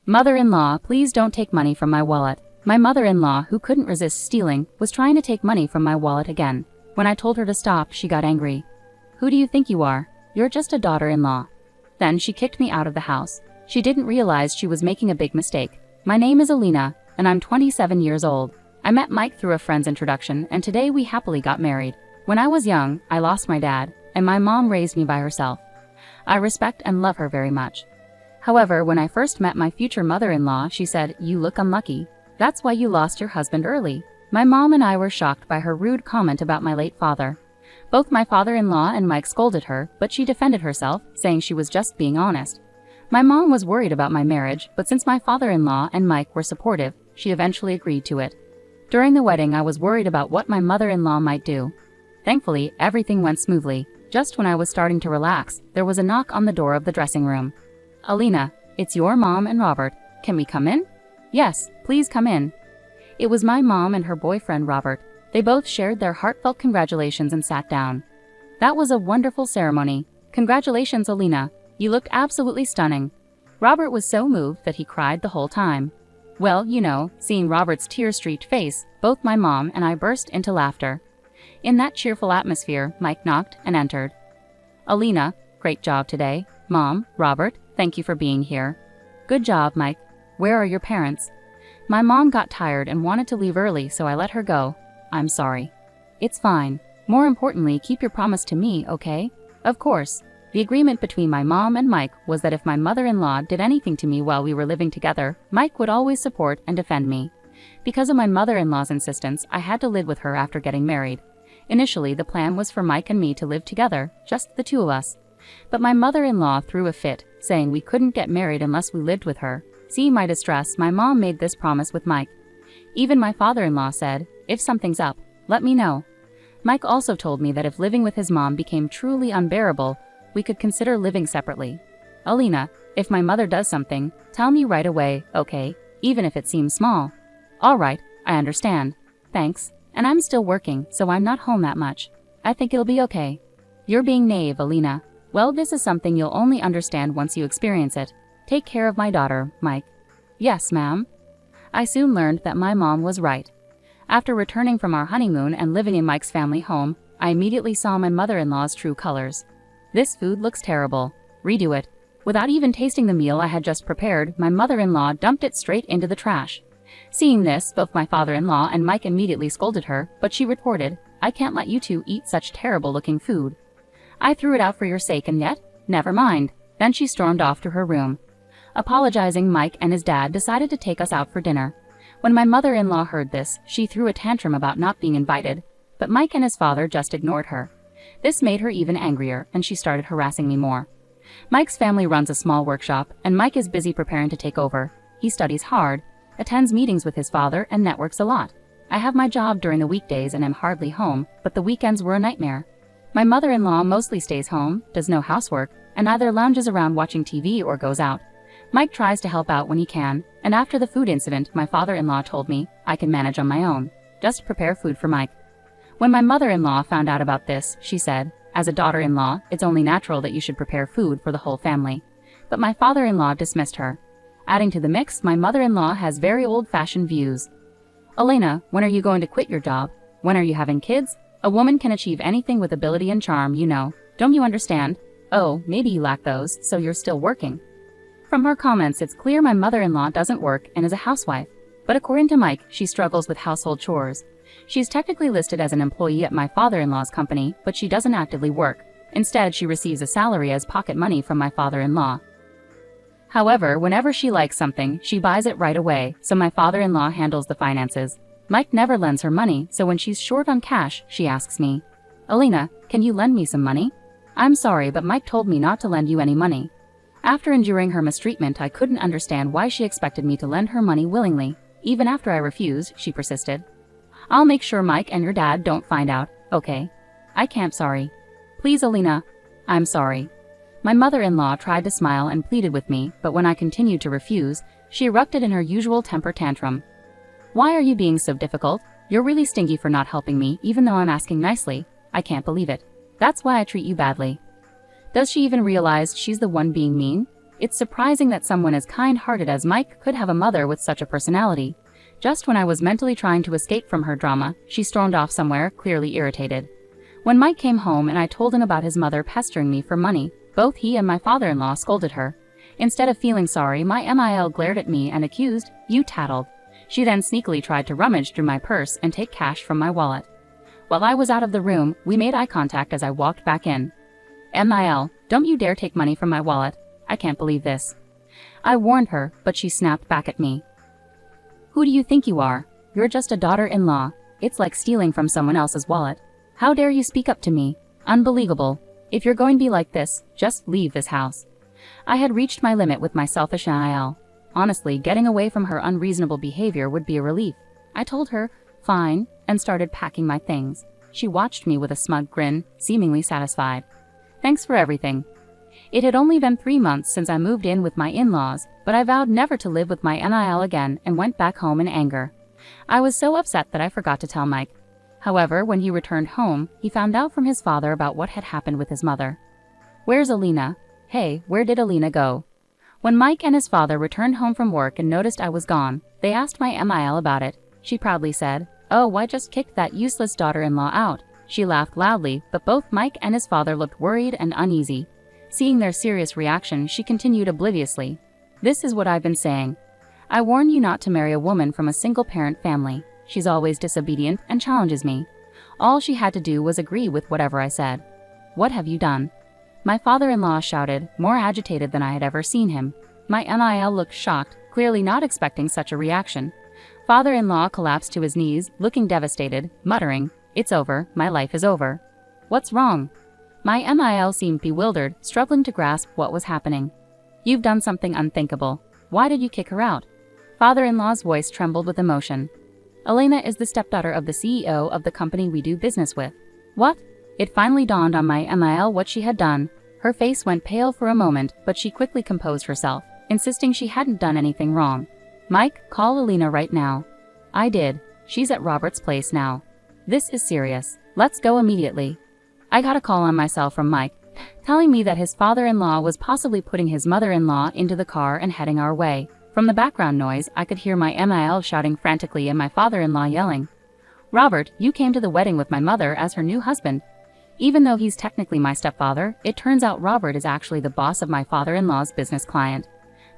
Mother-in-law, please don't take money from my wallet. My mother-in-law, who couldn't resist stealing, was trying to take money from my wallet again. When I told her to stop, she got angry. Who do you think you are? You're just a daughter-in-law. Then she kicked me out of the house. She didn't realize she was making a big mistake. My name is Alina, and I'm 27 years old. I met Mike through a friend's introduction, and today we happily got married. When I was young, I lost my dad, and my mom raised me by herself. I respect and love her very much. However, when I first met my future mother-in-law, she said, "You look unlucky. That's why you lost your husband early." My mom and I were shocked by her rude comment about my late father. Both my father-in-law and Mike scolded her, but she defended herself, saying she was just being honest. My mom was worried about my marriage, but since my father-in-law and Mike were supportive, she eventually agreed to it. During the wedding, I was worried about what my mother-in-law might do. Thankfully, everything went smoothly. Just when I was starting to relax, there was a knock on the door of the dressing room. "Alina, it's your mom and Robert. Can we come in?" "Yes, please come in." It was my mom and her boyfriend Robert. They both shared their heartfelt congratulations and sat down. "That was a wonderful ceremony. Congratulations, Alina. You looked absolutely stunning." Robert was so moved that he cried the whole time. Well, seeing Robert's tear-streaked face, both my mom and I burst into laughter. In that cheerful atmosphere, Mike knocked and entered. "Alina, great job today. Mom, Robert, thank you for being here." "Good job, Mike. Where are your parents?" "My mom got tired and wanted to leave early, so I let her go." "I'm sorry." "It's fine. More importantly, keep your promise to me, okay?" "Of course." The agreement between my mom and Mike was that if my mother-in-law did anything to me while we were living together, Mike would always support and defend me. Because of my mother-in-law's insistence, I had to live with her after getting married. Initially, the plan was for Mike and me to live together, just the two of us. But my mother-in-law threw a fit, saying we couldn't get married unless we lived with her. Seeing my distress, my mom made this promise with Mike. Even my father-in-law said, "If something's up, let me know." Mike also told me that if living with his mom became truly unbearable, we could consider living separately. "Alina, if my mother does something, tell me right away, okay? Even if it seems small." "All right, I understand. Thanks. And I'm still working, so I'm not home that much. I think it'll be okay." "You're being naive, Alina. Well, this is something you'll only understand once you experience it. Take care of my daughter, Mike." "Yes, ma'am." I soon learned that my mom was right. After returning from our honeymoon and living in Mike's family home, I immediately saw my mother-in-law's true colors. "This food looks terrible. Redo it." Without even tasting the meal I had just prepared, my mother-in-law dumped it straight into the trash. Seeing this, both my father-in-law and Mike immediately scolded her, but she retorted, "I can't let you two eat such terrible-looking food." "I threw it out for your sake and yet? Never mind." Then she stormed off to her room. Apologizing, Mike and his dad decided to take us out for dinner. When my mother-in-law heard this, she threw a tantrum about not being invited, but Mike and his father just ignored her. This made her even angrier, and she started harassing me more. Mike's family runs a small workshop, and Mike is busy preparing to take over. He studies hard, attends meetings with his father, and networks a lot. I have my job during the weekdays and am hardly home, but the weekends were a nightmare. My mother-in-law mostly stays home, does no housework, and either lounges around watching TV or goes out. Mike tries to help out when he can, and after the food incident, my father-in-law told me I can manage on my own. Just prepare food for Mike. When my mother-in-law found out about this, she said, "As a daughter-in-law, it's only natural that you should prepare food for the whole family." But my father-in-law dismissed her. Adding to the mix, my mother-in-law has very old-fashioned views. "Alina, when are you going to quit your job? When are you having kids? A woman can achieve anything with ability and charm, Don't you understand? Oh, maybe you lack those, so you're still working." From her comments, it's clear my mother-in-law doesn't work and is a housewife. But according to Mike, she struggles with household chores. She's technically listed as an employee at my father-in-law's company, but she doesn't actively work. Instead, she receives a salary as pocket money from my father-in-law. However, whenever she likes something, she buys it right away, so my father-in-law handles the finances. Mike never lends her money, so when she's short on cash, she asks me, "Alina, can you lend me some money?" "I'm sorry, but Mike told me not to lend you any money." After enduring her mistreatment, I couldn't understand why she expected me to lend her money willingly. Even after I refused, she persisted. "I'll make sure Mike and your dad don't find out, okay?" "I can't, sorry." "Please, Alina." "I'm sorry." My mother-in-law tried to smile and pleaded with me, but when I continued to refuse, she erupted in her usual temper tantrum. "Why are you being so difficult? You're really stingy for not helping me, even though I'm asking nicely. I can't believe it. That's why I treat you badly." Does she even realize she's the one being mean? It's surprising that someone as kind-hearted as Mike could have a mother with such a personality. Just when I was mentally trying to escape from her drama, she stormed off somewhere, clearly irritated. When Mike came home and I told him about his mother pestering me for money, both he and my father-in-law scolded her. Instead of feeling sorry, my MIL glared at me and accused, "You tattled." She then sneakily tried to rummage through my purse and take cash from my wallet. While I was out of the room, we made eye contact as I walked back in. "MIL, don't you dare take money from my wallet. I can't believe this." I warned her, but she snapped back at me. "Who do you think you are? You're just a daughter-in-law. It's like stealing from someone else's wallet. How dare you speak up to me? Unbelievable. If you're going to be like this, just leave this house." I had reached my limit with my selfish MIL. Honestly, getting away from her unreasonable behavior would be a relief. I told her, "Fine," and started packing my things. She watched me with a smug grin, seemingly satisfied. "Thanks for everything." It had only been 3 months since I moved in with my in-laws, but I vowed never to live with my MIL again and went back home in anger. I was so upset that I forgot to tell Mike. However, when he returned home, he found out from his father about what had happened with his mother. "Where's Alina? Hey, where did Alina go?" When Mike and his father returned home from work and noticed I was gone, they asked my MIL about it. She proudly said, "Oh, I just kicked that useless daughter-in-law out." She laughed loudly, but both Mike and his father looked worried and uneasy. Seeing their serious reaction, she continued obliviously. "This is what I've been saying. I warn you not to marry a woman from a single-parent family. She's always disobedient and challenges me." All she had to do was agree with whatever I said. "What have you done?" My father-in-law shouted, more agitated than I had ever seen him. My MIL looked shocked, clearly not expecting such a reaction. Father-in-law collapsed to his knees, looking devastated, muttering, "It's over, my life is over." "What's wrong?" My MIL seemed bewildered, struggling to grasp what was happening. "You've done something unthinkable. Why did you kick her out?" Father-in-law's voice trembled with emotion. "Elena is the stepdaughter of the CEO of the company we do business with." "What?" It finally dawned on my MIL what she had done. Her face went pale for a moment, but she quickly composed herself, insisting she hadn't done anything wrong. "Mike, call Alina right now." I did. "She's at Robert's place now. This is serious. Let's go immediately." I got a call on my cell from Mike, telling me that his father-in-law was possibly putting his mother-in-law into the car and heading our way. From the background noise, I could hear my MIL shouting frantically and my father-in-law yelling, "Robert, you came to the wedding with my mother as her new husband." Even though he's technically my stepfather, it turns out Robert is actually the boss of my father-in-law's business client.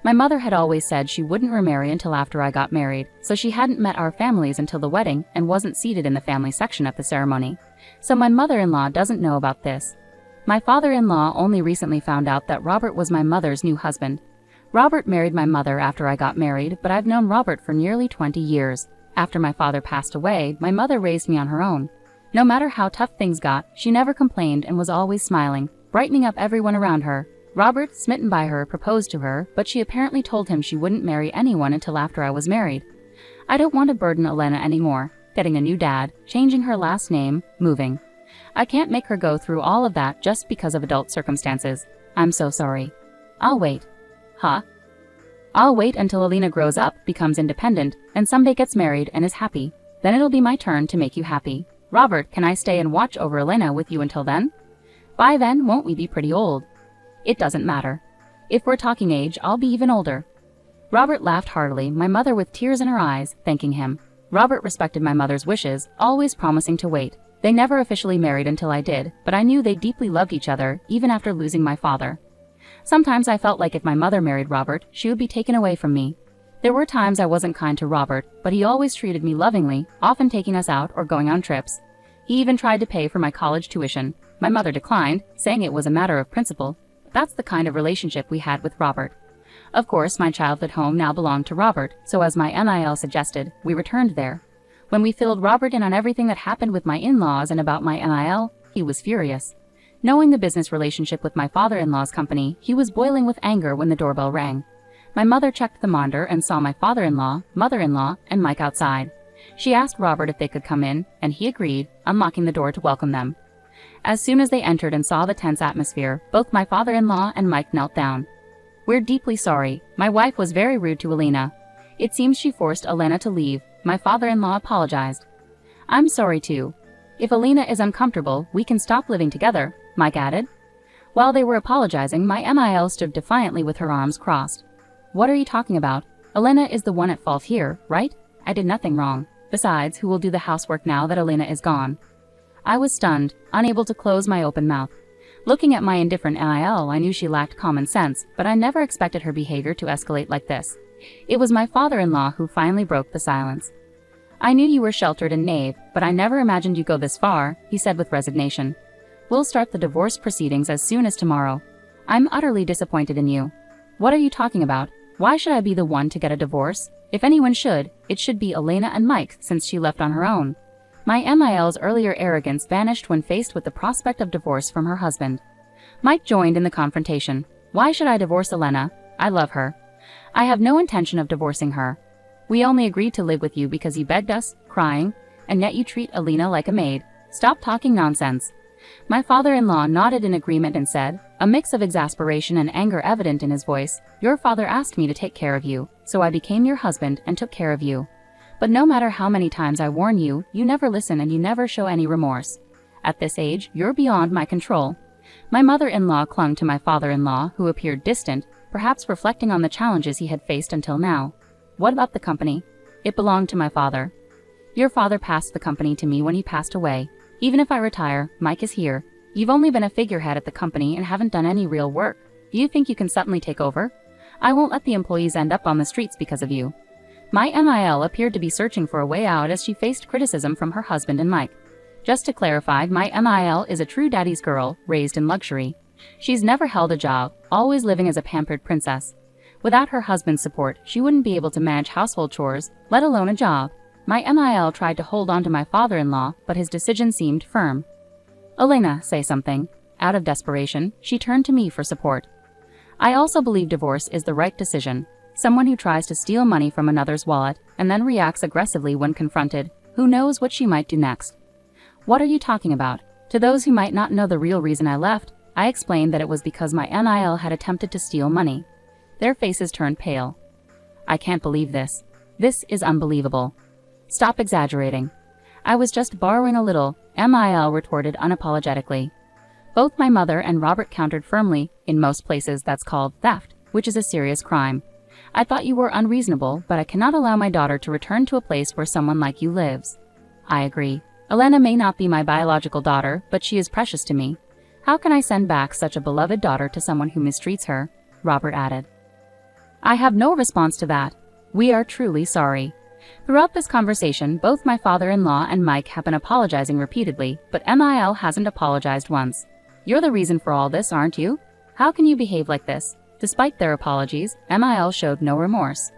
My mother had always said she wouldn't remarry until after I got married, so she hadn't met our families until the wedding and wasn't seated in the family section at the ceremony. So my mother-in-law doesn't know about this. My father-in-law only recently found out that Robert was my mother's new husband. Robert married my mother after I got married, but I've known Robert for nearly 20 years. After my father passed away, my mother raised me on her own. No matter how tough things got, she never complained and was always smiling, brightening up everyone around her. Robert, smitten by her, proposed to her, but she apparently told him she wouldn't marry anyone until after I was married. I don't want to burden Elena anymore, getting a new dad, changing her last name, moving. I can't make her go through all of that just because of adult circumstances. I'm so sorry. I'll wait. Huh? I'll wait until Alina grows up, becomes independent, and someday gets married and is happy. Then it'll be my turn to make you happy. Robert, can I stay and watch over Elena with you until then? By then, won't we be pretty old? It doesn't matter. If we're talking age, I'll be even older. Robert laughed heartily, my mother with tears in her eyes, thanking him. Robert respected my mother's wishes, always promising to wait. They never officially married until I did, but I knew they deeply loved each other, even after losing my father. Sometimes I felt like if my mother married Robert, she would be taken away from me. There were times I wasn't kind to Robert, but he always treated me lovingly, often taking us out or going on trips. He even tried to pay for my college tuition. My mother declined, saying it was a matter of principle. That's the kind of relationship we had with Robert. Of course, my childhood home now belonged to Robert, so as my MIL suggested, we returned there. When we filled Robert in on everything that happened with my in-laws and about my MIL, he was furious. Knowing the business relationship with my father-in-law's company, he was boiling with anger when the doorbell rang. My mother checked the monitor and saw my father-in-law, mother-in-law, and Mike outside. She asked Robert if they could come in, and he agreed, unlocking the door to welcome them. As soon as they entered and saw the tense atmosphere, both my father-in-law and Mike knelt down. "We're deeply sorry. My wife was very rude to Alina. It seems she forced Elena to leave." My father-in-law apologized. "I'm sorry too. If Alina is uncomfortable, we can stop living together," Mike added. While they were apologizing, my MIL stood defiantly with her arms crossed. What are you talking about? Elena is the one at fault here, right? I did nothing wrong. Besides, who will do the housework now that Elena is gone? I was stunned, unable to close my open mouth. Looking at my indifferent MIL, I knew she lacked common sense, but I never expected her behavior to escalate like this. It was my father-in-law who finally broke the silence. I knew you were sheltered and naive, but I never imagined you'd go this far, he said with resignation. We'll start the divorce proceedings as soon as tomorrow. I'm utterly disappointed in you. What are you talking about? Why should I be the one to get a divorce? If anyone should, it should be Elena and Mike, since she left on her own. My MIL's earlier arrogance vanished when faced with the prospect of divorce from her husband. Mike joined in the confrontation. Why should I divorce Elena? I love her. I have no intention of divorcing her. We only agreed to live with you because you begged us, crying, and yet you treat Elena like a maid. Stop talking nonsense. My father-in-law nodded in agreement and said, a mix of exasperation and anger evident in his voice, your father asked me to take care of you, so I became your husband and took care of you. But no matter how many times I warn you, you never listen and you never show any remorse. At this age, you're beyond my control. My mother-in-law clung to my father-in-law, who appeared distant, perhaps reflecting on the challenges he had faced until now. What about the company? It belonged to my father. Your father passed the company to me when he passed away. Even if I retire, Mike is here. You've only been a figurehead at the company and haven't done any real work. Do you think you can suddenly take over? I won't let the employees end up on the streets because of you. My MIL appeared to be searching for a way out as she faced criticism from her husband and Mike. Just to clarify, my MIL is a true daddy's girl, raised in luxury. She's never held a job, always living as a pampered princess. Without her husband's support, she wouldn't be able to manage household chores, let alone a job. My MIL tried to hold on to my father-in-law, but his decision seemed firm. Elena, say something. Out of desperation, she turned to me for support. I also believe divorce is the right decision. Someone who tries to steal money from another's wallet and then reacts aggressively when confronted, who knows what she might do next? What are you talking about? To those who might not know the real reason I left, I explained that it was because my MIL had attempted to steal money. Their faces turned pale. I can't believe this. This is unbelievable. Stop exaggerating. I was just borrowing a little, MIL retorted unapologetically. Both my mother and Robert countered firmly, in most places that's called theft, which is a serious crime. I thought you were unreasonable, but I cannot allow my daughter to return to a place where someone like you lives. I agree. Elena may not be my biological daughter, but she is precious to me. How can I send back such a beloved daughter to someone who mistreats her? Robert added. I have no response to that. We are truly sorry. Throughout this conversation, both my father-in-law and Mike have been apologizing repeatedly, but MIL hasn't apologized once. You're the reason for all this, aren't you? How can you behave like this? Despite their apologies, MIL showed no remorse.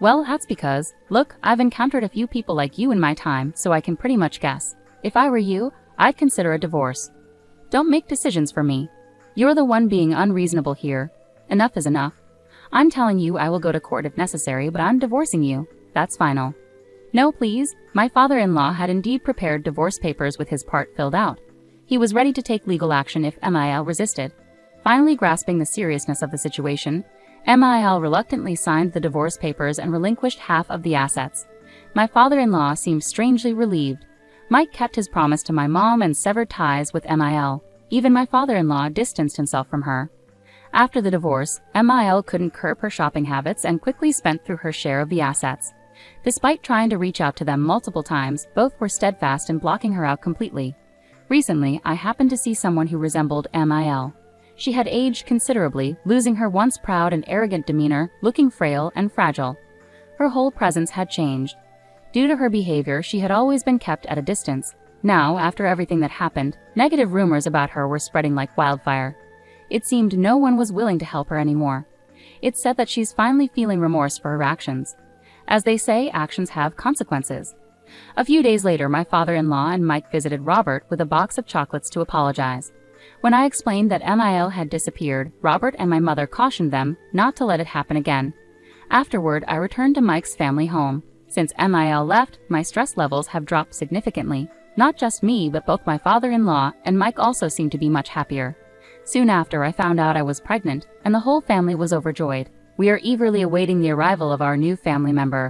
Well, that's because, look, I've encountered a few people like you in my time, so I can pretty much guess. If I were you, I'd consider a divorce. Don't make decisions for me. You're the one being unreasonable here. Enough is enough. I'm telling you I will go to court if necessary, but I'm divorcing you. That's final. No, please. My father-in-law had indeed prepared divorce papers with his part filled out. He was ready to take legal action if MIL resisted. Finally grasping the seriousness of the situation, MIL reluctantly signed the divorce papers and relinquished half of the assets. My father-in-law seemed strangely relieved. Mike kept his promise to my mom and severed ties with MIL. Even my father-in-law distanced himself from her. After the divorce, MIL couldn't curb her shopping habits and quickly spent through her share of the assets. Despite trying to reach out to them multiple times, both were steadfast in blocking her out completely. Recently, I happened to see someone who resembled MIL. She had aged considerably, losing her once proud and arrogant demeanor, looking frail and fragile. Her whole presence had changed. Due to her behavior, she had always been kept at a distance. Now, after everything that happened, negative rumors about her were spreading like wildfire. It seemed no one was willing to help her anymore. It's said that she's finally feeling remorse for her actions. As they say, actions have consequences. A few days later, my father-in-law and Mike visited Robert with a box of chocolates to apologize. When I explained that MIL had disappeared, Robert and my mother cautioned them not to let it happen again. Afterward, I returned to Mike's family home. Since MIL left, my stress levels have dropped significantly. Not just me, but both my father-in-law and Mike also seemed to be much happier. Soon after, I found out I was pregnant, and the whole family was overjoyed. We are eagerly awaiting the arrival of our new family member.